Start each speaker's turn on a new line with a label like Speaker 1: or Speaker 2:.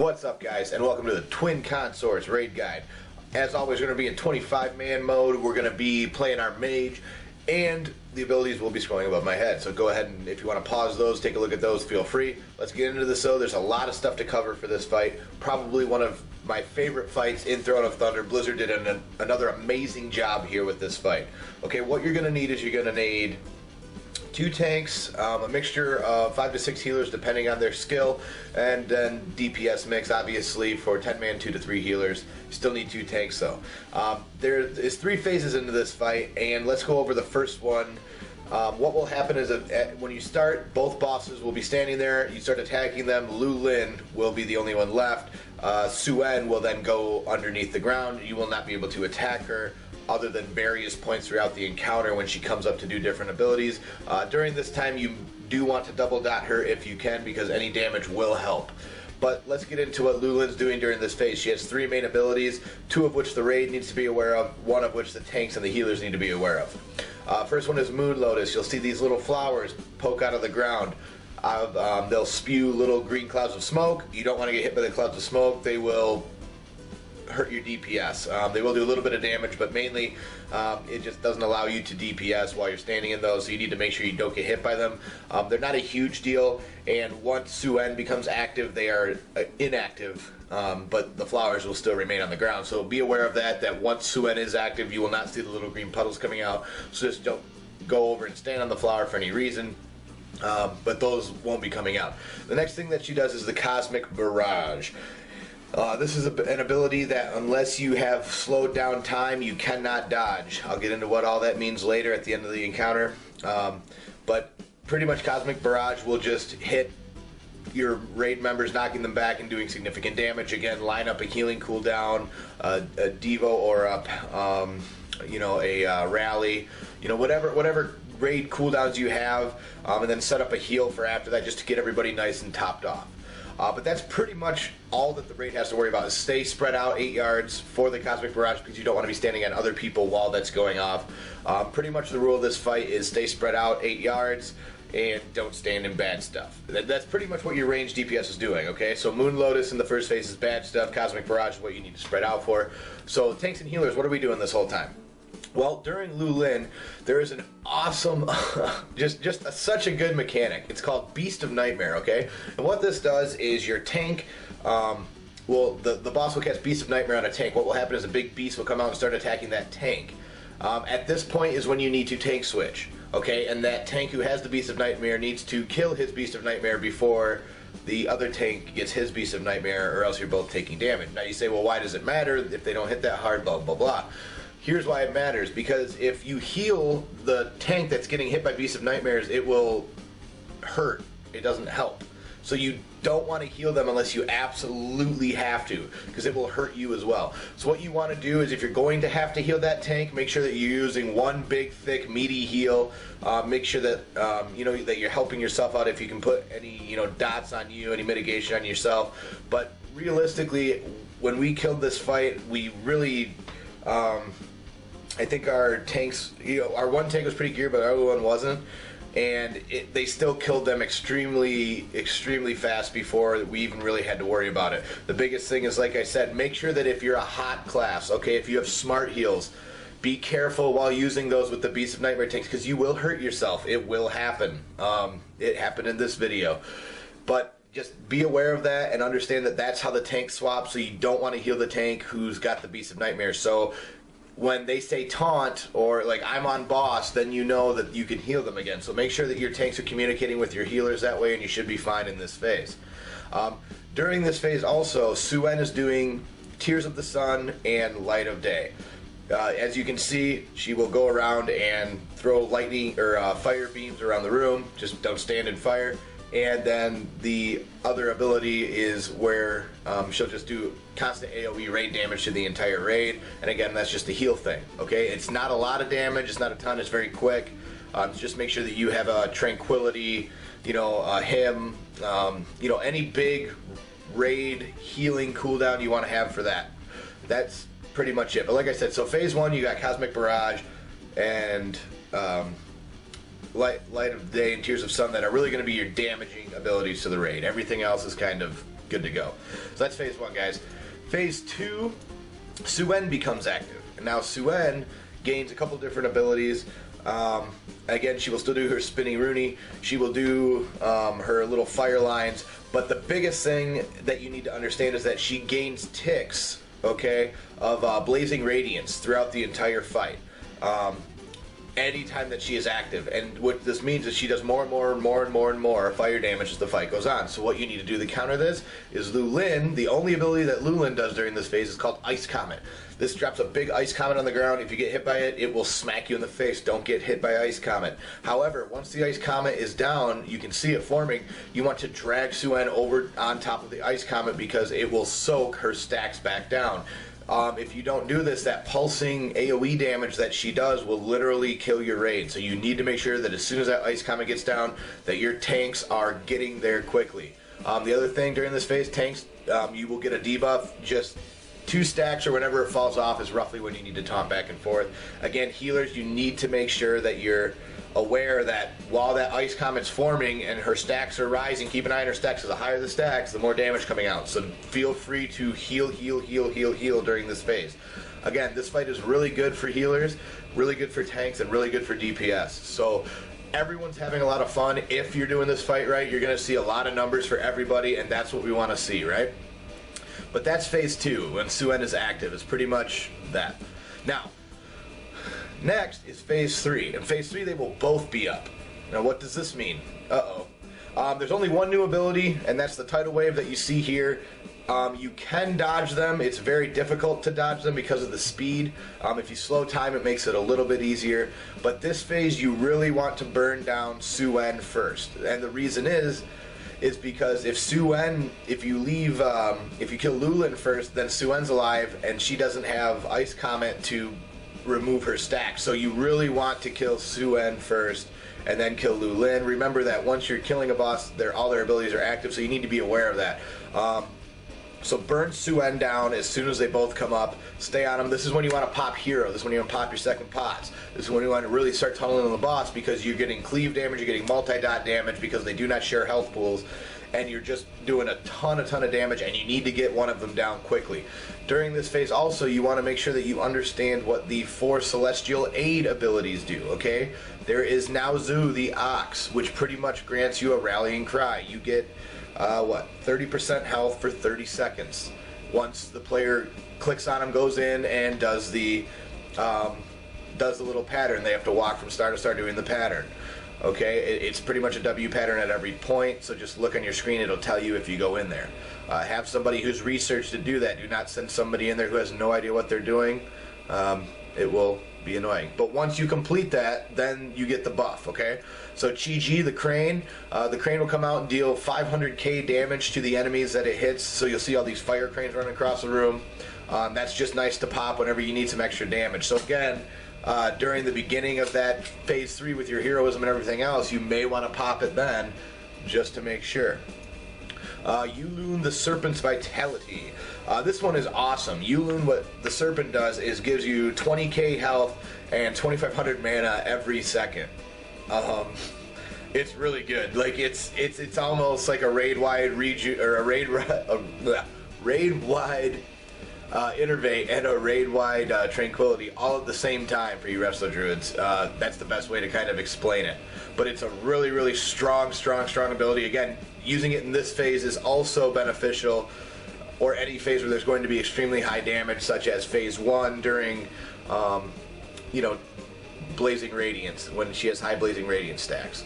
Speaker 1: What's up, guys, and welcome to the Twin Consorts Raid Guide. As always, we're going to be in 25-man mode. We're going to be playing our mage, and the abilities will be scrolling above my head. So go ahead and, if you want to pause those, take a look at those, feel free. Let's get into this, though. There's a lot of stuff to cover for this fight. Probably one of my favorite fights in Throne of Thunder. Blizzard did another amazing job here with this fight. Okay, what you're going to need is you're going to need 2 tanks, a mixture of 5 to 6 healers depending on their skill, and then DPS mix, obviously, for 10-man, 2 to 3 healers. You still need 2 tanks, though. There is 3 phases into this fight, and let's go over the first one. What will happen is when you start, both bosses will be standing there. You start attacking them. Lu Lin will be the only one left. Suen will then go underneath the ground. You will not be able to attack her other than various points throughout the encounter when she comes up to do different abilities. During this time, you do want to double dot her if you can, because any damage will help. But let's get into what Lu Lin's doing during this phase. She has 3 main abilities, 2 of which the raid needs to be aware of, 1 of which the tanks and the healers need to be aware of. First one is Moon Lotus. You'll see these little flowers poke out of the ground. They'll spew little green clouds of smoke. You don't want to get hit by the clouds of smoke. They will hurt your DPS. They will do a little bit of damage, but mainly it just doesn't allow you to DPS while you're standing in those, so you need to make sure you don't get hit by them. They're not a huge deal, and once Suen becomes active, they are inactive, but the flowers will still remain on the ground. So be aware of that once Suen is active, you will not see the little green puddles coming out, so just don't go over and stand on the flower for any reason. But those won't be coming out. The next thing that she does is the Cosmic Barrage. This is an ability that, unless you have slowed down time, you cannot dodge. I'll get into what all that means later at the end of the encounter. But pretty much Cosmic Barrage will just hit your raid members, knocking them back and doing significant damage. Again, line up a healing cooldown, a Devo, or a rally, whatever raid cooldowns you have, and then set up a heal for after that, just to get everybody nice and topped off. But that's pretty much all that the raid has to worry about, is stay spread out 8 yards for the Cosmic Barrage, because you don't want to be standing on other people while that's going off. Pretty much the rule of this fight is stay spread out 8 yards and don't stand in bad stuff. That's pretty much what your range DPS is doing, okay? So Moon Lotus in the first phase is bad stuff. Cosmic Barrage is what you need to spread out for. So tanks and healers, what are we doing this whole time? Well, during Lu Lin, there is an awesome, such a good mechanic. It's called Beast of Nightmare, okay? And what this does is your tank, the boss will cast Beast of Nightmare on a tank. What will happen is a big beast will come out and start attacking that tank. At this point is when you need to tank switch, okay? And that tank who has the Beast of Nightmare needs to kill his Beast of Nightmare before the other tank gets his Beast of Nightmare, or else you're both taking damage. Now you say, well, why does it matter if they don't hit that hard, blah, blah, blah. Here's why it matters, because if you heal the tank that's getting hit by Beast of Nightmares, it will hurt. It doesn't help. So you don't want to heal them unless you absolutely have to, because it will hurt you as well. So what you want to do is, if you're going to have to heal that tank, make sure that you're using one big, thick, meaty heal. Make sure that that you're helping yourself out. If you can put any dots on you, any mitigation on yourself. But realistically, when we killed this fight, we really I think our tanks, our one tank was pretty geared, but our other one wasn't, and they still killed them extremely, extremely fast before we even really had to worry about it. The biggest thing is, like I said, make sure that if you're a hot class, okay, if you have smart heals, be careful while using those with the Beast of Nightmare tanks, because you will hurt yourself. It will happen. It happened in this video. But just be aware of that and understand that that's how the tank swaps, so you don't want to heal the tank who's got the Beast of Nightmare. So when they say taunt, or like I'm on boss, then you know that you can heal them again. So make sure that your tanks are communicating with your healers that way, and you should be fine in this phase. During this phase also, Suen is doing Tears of the Sun and Light of Day. As you can see, she will go around and throw lightning or fire beams around the room. Just don't stand in fire. And then the other ability is where she'll just do constant AoE raid damage to the entire raid. And again, that's just a heal thing, okay? It's not a lot of damage, it's not a ton, it's very quick. Just make sure that you have a Tranquility, a hymn, any big raid healing cooldown you want to have for that. That's pretty much it. But like I said, so phase 1, you got Cosmic Barrage and Light of Day and Tears of Sun that are really going to be your damaging abilities to the raid. Everything else is kind of good to go. So that's phase 1, guys. Phase 2, Suen becomes active. And now Suen gains a couple different abilities. Again, she will still do her spinny Rooney. She will do her little fire lines. But the biggest thing that you need to understand is that she gains ticks, okay, of blazing radiance throughout the entire fight. Anytime that she is active. And what this means is she does more and more fire damage as the fight goes on. So what you need to do to counter this is Lulin. The only ability that Lulin does during this phase is called Ice Comet. This drops a big Ice Comet on the ground. If you get hit by it, it will smack you in the face. Don't get hit by Ice Comet. However, once the Ice Comet is down, you can see it forming. You want to drag Suen over on top of the Ice Comet because it will soak her stacks back down. If you don't do this, that pulsing AoE damage that she does will literally kill your raid. So you need to make sure that as soon as that Ice Comet gets down, that your tanks are getting there quickly. The other thing during this phase, tanks, you will get a debuff. Just 2 stacks or whenever it falls off is roughly when you need to taunt back and forth. Again, healers, you need to make sure that you're aware that while that Ice Comet's forming and her stacks are rising, keep an eye on her stacks, because the higher the stacks, the more damage coming out. So feel free to heal during this phase. Again, this fight is really good for healers, really good for tanks, and really good for DPS. So everyone's having a lot of fun. If you're doing this fight right, you're going to see a lot of numbers for everybody, and that's what we want to see, right? But that's phase 2, when Suen is active. It's pretty much that. Now, next is phase 3. In phase 3, they will both be up. Now, what does this mean? There's only one new ability, and that's the tidal wave that you see here. You can dodge them. It's very difficult to dodge them because of the speed. If you slow time, it makes it a little bit easier. But this phase, you really want to burn down Suen first. And the reason is because if you kill Lulin first, then Suen's alive, and she doesn't have Ice Comet to remove her stack. So you really want to kill Suen first and then kill Lulin. Remember that once you're killing a boss, all their abilities are active, so you need to be aware of that. So burn Suen down as soon as they both come up. Stay on them. This is when you want to pop hero. This is when you want to pop your second pots. This is when you want to really start tunneling on the boss, because you're getting cleave damage, you're getting multi-dot damage because they do not share health pools, and you're just doing a ton of damage, and you need to get one of them down quickly. During this phase also, you want to make sure that you understand what the 4 Celestial Aid abilities do, okay? There is Naozu the Ox, which pretty much grants you a Rallying Cry. You get 30% health for 30 seconds. Once the player clicks on him, goes in, and does the little pattern. They have to walk from start to start doing the pattern. Okay, it's pretty much a W pattern at every point, so just look on your screen, it'll tell you if you go in there. Have somebody who's researched to do that. Do not send somebody in there who has no idea what they're doing. It will be annoying. But once you complete that, then you get the buff, okay? So Chi-Ji, the crane will come out and deal 500k damage to the enemies that it hits, so you'll see all these fire cranes running across the room. That's just nice to pop whenever you need some extra damage. So again, during the beginning of that phase 3 with your heroism and everything else, you may want to pop it then, just to make sure. Yulun the Serpent's Vitality. This one is awesome. Yulun, what the Serpent does is gives you 20k health and 2500 mana every second. It's really good. Like it's almost like a raid-wide raid-wide Innervate and a raid-wide Tranquility all at the same time for you Resto Druids. That's the best way to kind of explain it. But it's a really strong ability. Again, using it in this phase is also beneficial, or any phase where there's going to be extremely high damage, such as phase 1 during, Blazing Radiance, when she has high Blazing Radiance stacks.